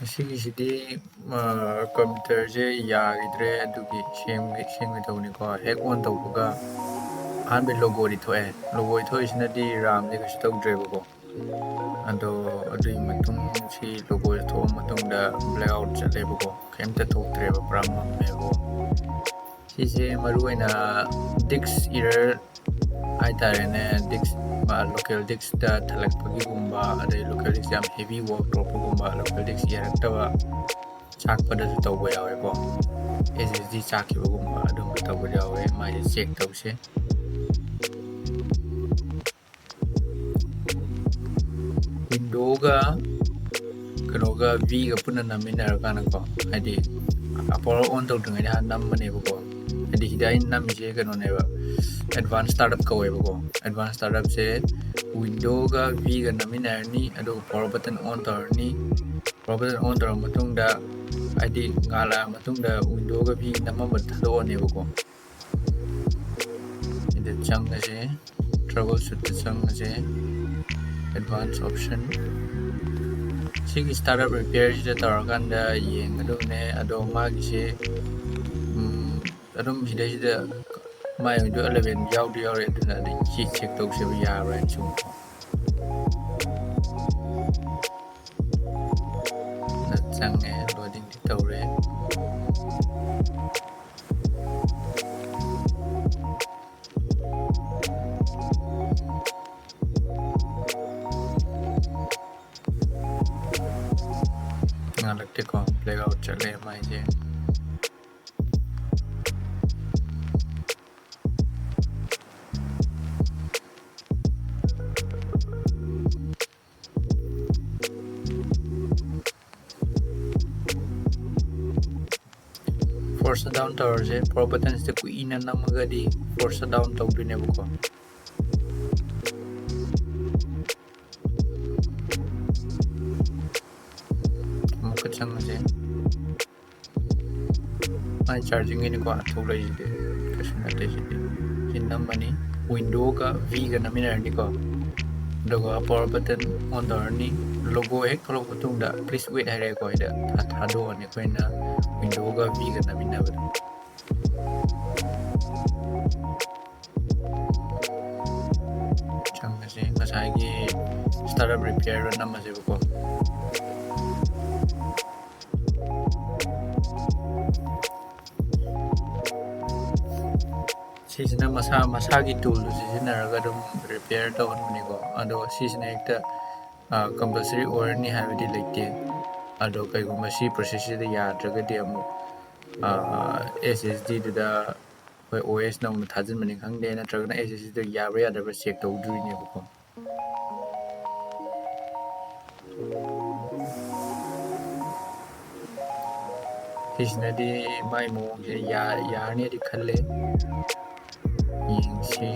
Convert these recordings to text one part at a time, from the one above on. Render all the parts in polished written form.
ꯑꯁꯤꯒꯤꯁꯤꯗꯤ ꯀꯝꯄ꯭ꯌꯨꯇꯔꯁꯦ ꯌꯥꯈꯤꯗ꯭ꯔꯦ ꯑꯗꯨꯒꯤ ꯁꯦꯝꯒꯗꯧꯅꯤꯀꯣ ꯍꯦꯛ ꯑꯣꯟ ꯇꯧꯕꯒ ꯑꯍꯥꯟꯕ ꯂꯣꯒꯣꯗꯤ ꯊꯣꯛꯑꯦ ꯂꯣꯒꯣ ꯊꯣꯛꯏꯁꯤꯅꯗꯤ ꯔꯥꯝꯁꯦ ꯀꯩꯁꯨ ꯇꯧꯗ꯭ꯔꯦꯕꯀꯣ ꯑꯗꯣ ꯑꯗꯨꯒꯤ ꯃꯇꯨꯡ ꯁꯤ ꯂꯣꯒꯣ ꯊꯣꯛꯑ ꯃꯇꯨꯡꯗ ꯕ꯭ꯂꯦꯛ ꯑꯥꯎꯠ ꯆꯠꯂꯦꯕꯀꯣ ꯀꯩꯝꯇ ꯊꯣꯛꯇ꯭ꯔꯦꯕ ꯄꯨꯔꯥ ꯃꯝꯃꯦꯕꯀꯣ ꯁꯤꯁꯦ ꯃꯔꯨꯑꯣꯏꯅ ꯗꯤꯛꯁ ꯏꯔꯔ ꯍꯥꯏꯇꯥꯔꯦꯅꯦ ꯗꯤꯛꯁ ꯂꯣꯀꯦꯜ ꯗꯤꯛꯁꯇ ꯊꯜꯂꯛꯄꯒꯤꯒꯨꯝꯕ ꯑꯗꯩ ꯂꯣꯀꯦꯜ ꯗꯤꯛꯁ ꯌꯥꯝ ꯍꯦꯚꯤ ꯋꯥꯔꯛ ꯇꯧꯔꯛꯄꯒꯨꯝꯕ ꯂꯣꯀꯦꯜ ꯗꯤꯛꯁ ꯌꯥꯔꯛꯇꯕ ꯆꯥꯛꯄꯗꯁꯨ ꯇꯧꯕ ꯌꯥꯎꯋꯦꯀꯣ SSD ꯆꯥꯛꯈꯤꯕꯒꯨꯝꯕ ꯑꯗꯨꯝꯕ ꯇꯧꯕ ꯌꯥꯎꯋꯦ ꯃꯥꯏꯁꯦ ꯆꯦꯛ ꯇꯧꯁꯦ ꯋꯤꯟꯗꯣꯒ ꯀꯩꯅꯣꯒ Vꯒ ꯄꯨꯟꯅ ꯅꯝꯃꯤꯟꯅꯔꯀꯥꯟꯗꯀꯣ ꯍꯥꯏꯗꯤ ꯄꯋꯥꯔ ꯑꯣꯟ ꯇꯧꯗ꯭ꯔꯤꯉꯩꯗ ꯍꯥꯟꯅ ꯅꯝꯕꯅꯦꯕꯀꯣ ꯍꯥꯏꯗꯤ ꯁꯤꯗ ꯑꯩꯅ ꯅꯝꯃꯤꯁꯦ ꯀꯩꯅꯣꯅꯦꯕ ꯑꯦꯗꯚꯥꯟꯁ ꯁ꯭ꯇꯥꯔꯠꯑꯞ ꯀꯧꯋꯦꯕꯀꯣ ꯑꯦꯗꯚꯥꯟꯁ ꯁ꯭ꯇꯥꯔꯠꯑꯞꯁꯦ ꯋꯤꯟꯗꯣꯒ Vꯒ ꯅꯝꯃꯤꯟꯅꯔꯅꯤ ꯑꯗꯨꯒ ꯄꯋꯥꯔ ꯕꯇꯟ ꯑꯣꯟ ꯇꯧꯔꯅꯤ ꯄꯋꯥꯔ ꯕꯇꯟ ꯑꯣꯟ ꯇꯧꯔ ꯃꯇꯨꯡꯗ ꯍꯥꯏꯗꯤ ꯉꯥꯜꯂꯛꯑ ꯃꯇꯨꯡꯗ ꯋꯤꯟꯗꯣꯒ V ꯅꯝꯃꯝꯕ ꯊꯥꯗꯣꯛꯑꯅꯦꯕꯀꯣ ꯁꯤꯗ ꯆꯪꯉꯁꯦ ꯇ꯭ꯔꯕꯜ ꯁꯨꯠꯇ ꯆꯪꯉꯁꯦ ꯑꯦꯗꯚꯥꯟꯁ ꯑꯣꯞꯁꯟ ꯁꯤꯒꯤ ꯁ꯭ꯇꯥꯔꯠꯑꯞ ꯔꯤꯄꯤꯌꯔꯁꯤꯗ ꯇꯧꯔꯀꯥꯟꯗ ꯌꯦꯡꯒꯗꯕꯅꯦ ꯑꯗꯣ ꯃꯥꯒꯤꯁꯦ ꯑꯗꯨꯝ ꯁꯤꯗꯩꯁꯤꯗ ꯃꯥꯏ ꯋꯤꯟꯗꯣ 11 ꯌꯥꯎꯗꯤ ꯌꯥꯎꯔꯦ ꯑꯗꯨꯅ ꯑꯗꯩ ꯆꯦꯛ ꯇꯧꯁꯦꯕ ꯌꯥꯕ꯭ꯔꯥ ꯍꯥꯏꯅ ꯁꯨꯝ ꯆꯪꯉꯦ ꯂꯣꯗꯤꯡꯗꯤ ꯇꯧꯔꯦ ꯉꯥꯜꯂꯛꯇꯦꯀꯣ ꯕ꯭ꯂꯦꯛ ꯑꯥꯎꯠ ꯆꯠꯂꯦ ꯃꯥꯏꯁꯦ ꯐꯣꯔꯁ ꯗꯥꯎꯟ ꯇꯧꯔꯁꯦ ꯄꯋꯥꯔ ꯕꯇꯟꯁꯤꯗ ꯀꯨꯏꯅ ꯅꯝꯃꯒꯗꯤ ꯐꯣꯔꯁ ꯗꯥꯎꯟ ꯇꯧꯗꯣꯏꯅꯦꯕꯀꯣ ꯑꯃꯨꯛꯀ ꯆꯪꯉꯁꯦ ꯃꯥꯏ ꯆꯥꯔꯖꯤꯡꯒꯤꯅꯤꯀꯣ ꯊꯣꯛꯂꯛꯏꯁꯤꯗꯤ ꯀꯩꯁꯨ ꯅꯠꯇꯦ ꯁꯤꯗꯤ ꯁꯤ ꯅꯝꯃꯅꯤ ꯋꯤꯟꯗꯣꯒ Vꯒ ꯅꯝꯃꯤꯟꯅꯔꯅꯤꯀꯣ ꯑꯗꯨꯒ ꯄꯋꯥꯔ ꯕꯇꯟ ꯑꯣꯟ ꯇꯧꯔꯅꯤ ꯂꯣꯒꯣ ꯍꯦꯛ ꯊꯣꯛꯂꯛꯄ ꯃꯇꯨꯡꯗ ꯄ꯭ꯂꯤꯁ ꯋꯦꯠ ꯍꯥꯏꯔꯛꯑꯦꯀꯣ ꯁꯤꯗ ꯊꯥꯗꯣꯛꯑꯅꯤ ꯑꯩꯈꯣꯏꯅ ꯋꯤꯟꯗꯣꯒ Vꯒ ꯅꯝꯃꯤꯟꯅꯕꯗꯣ ꯆꯪꯉꯁꯦ ꯉꯁꯥꯏꯒꯤ ꯁ꯭ꯇꯥꯔꯠꯑꯞ ꯔꯤꯄꯤꯌꯔꯗ ꯅꯝꯃꯁꯦꯕꯀꯣ ꯁꯤꯁꯤꯅ ꯃꯁꯥꯒꯤ ꯇꯨꯜꯗꯨ ꯁꯤꯖꯤꯟꯅꯔꯒ ꯑꯗꯨꯝ ꯔꯤꯄꯤꯌꯔ ꯇꯧꯍꯟꯕꯅꯤꯀꯣ ꯑꯗꯣ ꯁꯤꯁꯤꯅ ꯍꯦꯛꯇ ꯀꯝꯄꯜꯁꯔꯤ ꯑꯣꯏꯔꯅꯤ ꯍꯥꯏꯕꯗꯤ ꯂꯩꯇꯦ ꯑꯗꯣ ꯀꯩꯒꯨꯝꯕ ꯁꯤ ꯄ꯭ꯔꯣꯁꯦꯁꯁꯤꯗ ꯌꯥꯗ꯭ꯔꯒꯗꯤ ꯑꯃꯨꯛ SSDꯗꯨꯗ ꯑꯩꯈꯣꯏ OS ꯅꯧꯅ ꯊꯥꯖꯤꯟꯕꯅꯤ ꯈꯪꯗꯦ ꯅꯠꯇ꯭ꯔꯒꯅ SSDꯗ ꯌꯥꯕ꯭ꯔꯥ ꯌꯥꯗꯕ꯭ꯔꯥ ꯆꯦꯛ ꯇꯧꯗꯣꯏꯅꯦꯕꯀꯣ ꯁꯤꯁꯤꯅꯗꯤ ꯃꯥꯏ ꯃꯑꯣꯡꯁꯦ ꯌꯥꯔꯅꯤꯗꯤ ꯈꯜꯂꯦ ꯌꯦꯡꯁꯤ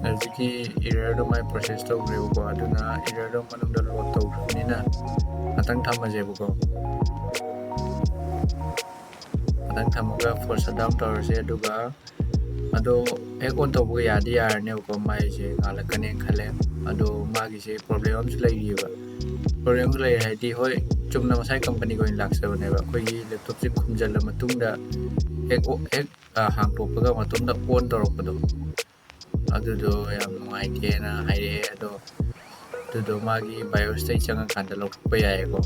ꯍꯧꯖꯤꯛꯀꯤ ꯏꯔꯔꯗꯣ ꯃꯥꯏ ꯄ꯭ꯔꯣꯁꯦꯁ ꯇꯧꯈ꯭ꯔꯦꯕꯀꯣ ꯑꯗꯨꯅ ꯏꯔꯔꯗꯣ ꯃꯅꯨꯡꯗ ꯂꯣꯗ ꯇꯧꯈ꯭ꯔꯕꯅꯤꯅ ꯉꯥꯛꯇꯪ ꯊꯝꯃꯁꯦꯕꯀꯣ ꯉꯥꯛꯇꯪ ꯊꯝꯃꯒ ꯐꯣꯔꯁ ꯗꯥꯎꯟ ꯇꯧꯔꯁꯦ ꯑꯗꯨꯒ ꯑꯗꯣ ꯍꯦꯛ ꯑꯣꯟ ꯇꯧꯕꯒ ꯌꯥꯗꯤ ꯌꯥꯔꯅꯦꯕꯀꯣ ꯃꯥꯏꯁꯦ ꯉꯥꯜꯂꯛꯀꯅꯦꯅ ꯈꯜꯂꯦ ꯑꯗꯣ ꯃꯥꯒꯤꯁꯦ ꯄ꯭ꯔꯣꯕ꯭ꯂꯦꯝ ꯑꯃꯁꯨ ꯂꯩꯔꯤꯑꯕ ꯄ꯭ꯔꯣꯕ꯭ꯂꯦꯝ ꯑꯃꯁꯨ ꯂꯩꯔꯦ ꯍꯥꯏꯗꯤ ꯍꯣꯏ ꯆꯨꯝꯅ ꯃꯁꯥꯏ ꯀꯝꯄꯅꯤꯒꯤ ꯑꯣꯏꯅ ꯂꯥꯛꯆꯕꯅꯦꯕ ꯑꯩꯈꯣꯏꯒꯤ ꯂꯦꯞꯇꯣꯞꯁꯦ ꯈꯨꯝꯖꯤꯜꯂ ꯃꯇꯨꯡꯗ ꯍꯦꯛ ꯍꯥꯡꯇꯣꯛꯄꯒ ꯃꯇꯣꯝꯗ ꯑꯣꯟ ꯇꯧꯔꯛꯄꯗꯣ ꯑꯗꯨꯗꯣ ꯌꯥꯝ ꯅꯨꯡꯉꯥꯏꯇꯦꯅ ꯍꯥꯏꯔꯛꯑꯦ ꯑꯗꯨꯗꯣ ꯃꯥꯒꯤ ꯕꯥꯏꯑꯣꯁꯇꯩ ꯆꯪꯉꯀꯥꯟꯗ ꯂꯧꯊꯣꯛꯄ ꯌꯥꯏꯌꯦꯀꯣ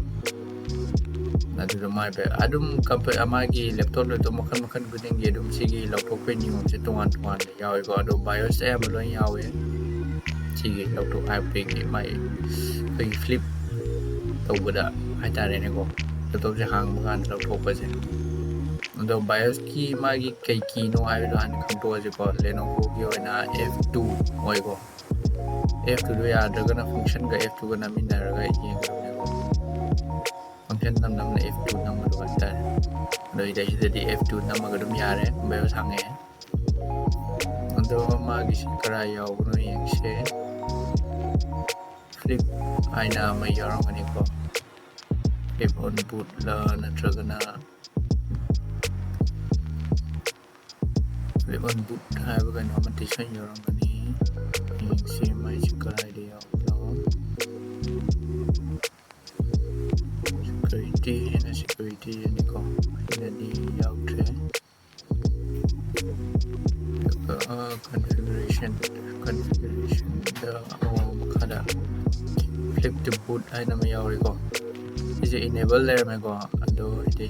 ꯑꯗꯨꯗ ꯑꯗꯨꯝ ꯃꯥꯒꯤ ꯂꯦꯞꯇꯣꯞ ꯃꯈꯜ ꯃꯈꯜ ꯈꯨꯗꯤꯡꯒꯤ ꯑꯗꯨꯝ ꯁꯤꯒꯤ ꯂꯧꯊꯣꯛꯄꯒꯤ ꯅꯤꯌꯣꯝꯁꯦ ꯇꯣꯉꯥꯟ ꯇꯣꯉꯥꯟꯅ ꯌꯥꯎꯋꯦꯀꯣ ꯑꯗꯣ ꯕꯥꯏꯑꯣꯁ ꯑꯌꯥꯝꯕ ꯂꯣꯏ ꯌꯥꯎꯋꯦ ꯁꯤꯒꯤ ꯂꯧꯊꯣꯛ ꯍꯥꯏꯕꯒꯤ ꯃꯥꯏ ꯑꯩꯈꯣꯏꯒꯤ ꯐ꯭ꯂꯤꯞ ꯇꯧꯕꯗ ꯍꯥꯏꯇꯥꯔꯦꯅꯦꯀꯣ ꯂꯦꯞꯇꯣꯞꯁꯦ ꯍꯥꯡꯕ ꯀꯥꯟꯗ ꯂꯧꯊꯣꯛꯄꯁꯦ ꯑꯗꯣ ꯕꯥꯏꯑꯣꯁꯀꯤ ꯃꯥꯒꯤ ꯀꯩ ꯀꯤꯅꯣ ꯍꯥꯏꯕꯗꯣ ꯍꯥꯟꯅ ꯈꯪꯗꯣꯛꯑꯁꯤꯀꯣ Lenovoꯒꯤ ꯑꯣꯏꯅ F2 ꯑꯣꯏꯀꯣ F2ꯗꯣ ꯌꯥꯗ꯭ꯔꯒꯅ ꯐꯪꯁꯟꯒ F2ꯒ ꯅꯝꯃꯤꯟꯅꯔꯒ ꯌꯦꯡꯒꯗꯕꯅꯦꯀꯣ ꯐꯪꯁꯟ ꯅꯝꯅ F2 ꯅꯝꯒꯗꯕ ꯍꯥꯏꯇꯥꯔꯦ ꯑꯗꯣ ꯁꯤꯗꯩꯁꯤꯗꯗꯤ F2 ꯅꯝꯃꯒ ꯑꯗꯨꯝ ꯌꯥꯔꯦ ꯕꯥꯏꯑꯣꯁ ꯍꯥꯡꯉꯛꯑꯦ ꯑꯗꯣ ꯃꯥꯒꯤꯁꯤ ꯀꯔꯥꯏ ꯌꯥꯎꯕꯅꯣ ꯌꯦꯡꯁꯦ ꯐ꯭ꯂꯤꯞ ꯍꯥꯏꯅ ꯑꯃ ꯌꯥꯎꯔꯝꯒꯅꯤꯀꯣ ꯐ꯭ꯂꯤꯞ ꯑꯣꯟ ꯕꯨꯠꯂ ꯅꯠꯇ꯭ꯔꯒꯅ on boot have a competition your money see my chicken idea security and security and the configuration the kada flip the boot aina may is enable there may go ado ide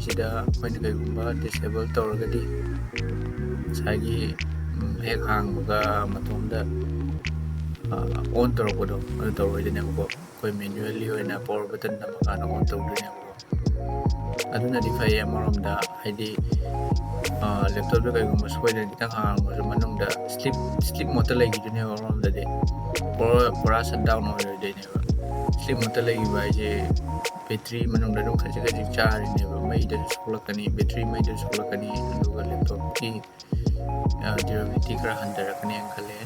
point disable torgadi sagi hek hangga matomda on torokodo ado toroidene ko koi manually oina power button namakana on tordine ko aduna di fai amoromda id laptop da kaigumba soide kitang hangmo manungda sleep mode lagi dune amoromda de pura shutdown oide ne sleep mode lagi bai je battery manungda dum khaji charge ne mai da sulakani battery mai da sulakani aduga laptop ki durability kara handarakani angkale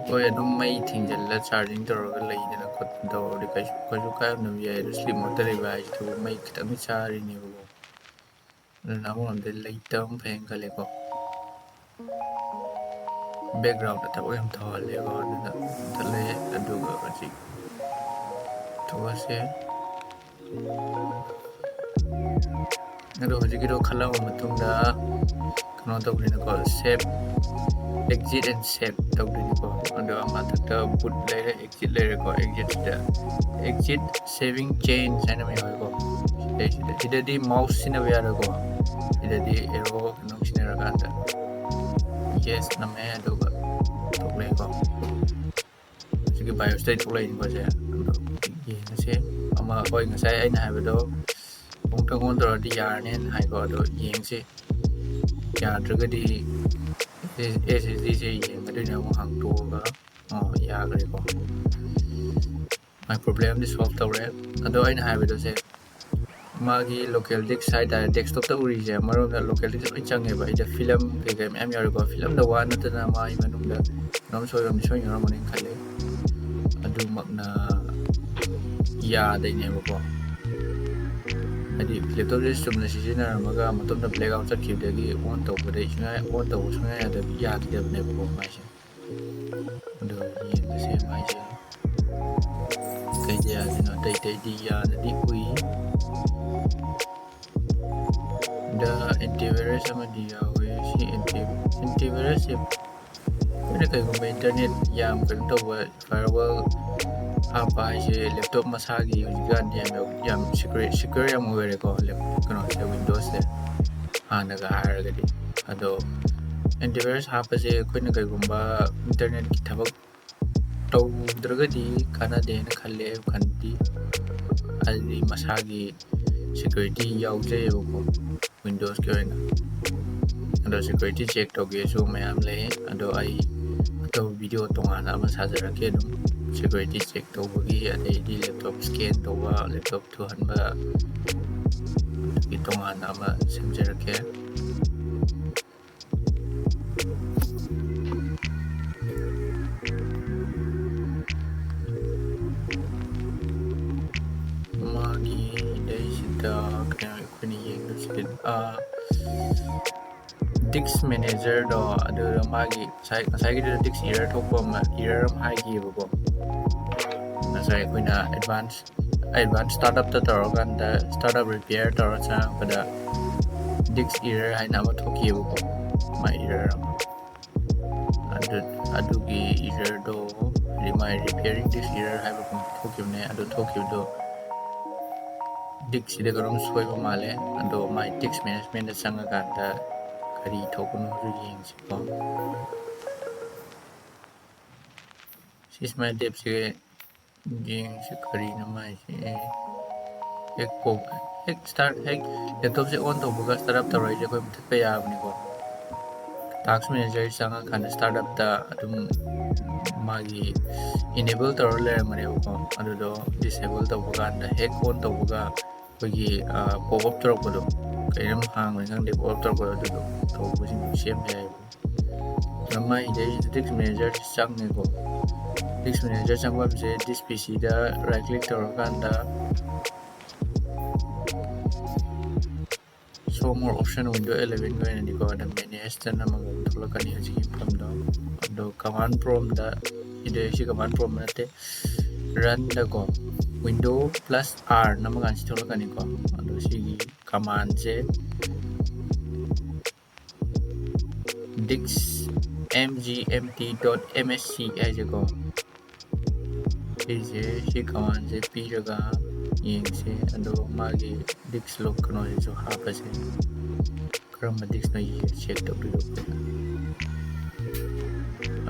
koi adum mai thingjalla charging toroga leidana khot dawri kaisu kaibna yai sleep mode lagi bai to mai kitang charge ne bo namon de leitam pheng kale ko background ta oyam thale ko aduna thale aduga kaji to ase ado hojikiro khala matungda kano tawrina ko save exit and save tawrina ko ado amathakta boot layer exit layer ko exit saving change ana me ko idadi mouse sina yara ko idadi arrow kano sinara kanda yes name aduga tawle ko sigi bios state tawle ko je ye ama koi ngasai aina habado pungtang on di yarne hai ko do yengse yadragadi SSD je yeng aduna mo hang to ga ya gare ko my problem is solve tawre ado aina habado se magi local disk side desktop ta uri je marom da local disk oi change ba ida film ke game am yar ko film da wan na mai manung da nom soyom yar mo ning khale adu makna ya dai ne ko adi laptop je sumna sijina maga matomda blackout sakibdagi on tawbade isna on taw sunga ya da ya kidabne ko mai se ado yin se mai se kai ja dina dai di ya di ui da antivirus sama dia we si antivirus ini kai ko internet yam kan to firewall apa je laptop masagi ujigan yang secure yang ngore ko kono se windows se anaga haragadi ado antivirus hapa je koina kai gumba internet ki thabak taw dragadi kana de na khalle khanti ali masagi security yauje ko windows ko na ado security check to ge so mayam le ado ai to video tongana ama sajara ke dum security check tawbagi adai laptop scan tawba laptop to hanba itongana ama semjarake magi dai sita kana kuni yeng skin disk manager do adu magi sai gi disk error thokpa ma error hai gi bo nasai kuina advanced startup ta torogan da startup repair torcha pada disk error hai na ma thoki bo my error adu gi error do my repairing disk error hai bo thoki ne adu thoki do disk sida garam soi ba male adu my disk management da sanga ga da kari thokunu ru yeng si ko sis my dep se yeng se kari na mai se ek start laptop se on to buga startup ta rai je ko mthak pa ya bani ko task manager sanga kan startup ta adum magi enable tor le mane ko adu do disable to buga da hack on to buga ko gi pop up tor ko do kairam hang mai sang de pop up tor ko do to bu sing sem ya nama ide disk manager sang ne ko disk manager sang web je disk pc da right click tor kan da show more option window 11 go and go the manage the namang thulakani hojiki mafamdo ado command prompt da ide si command prompt nate run da go window plus r namang ansi thulakani ko ado si command je dix mgmt.msc as go is si command je piraga yengse ado magi dix log kano so hapase karamba dix na check to biro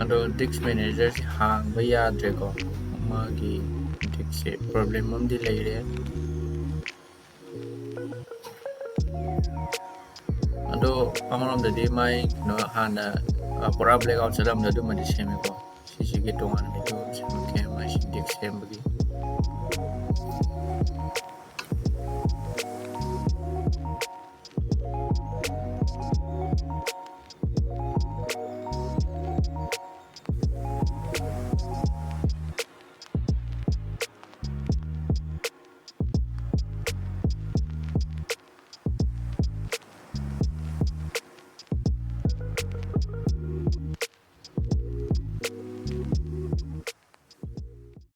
ado dix manager si hang ba yadre ko magi dix se problem amdi leire ado amaramdadi mai no hana pura blackout sadam da du madi seme ko sisi ge tongan ni do seme ke mai dix sembagi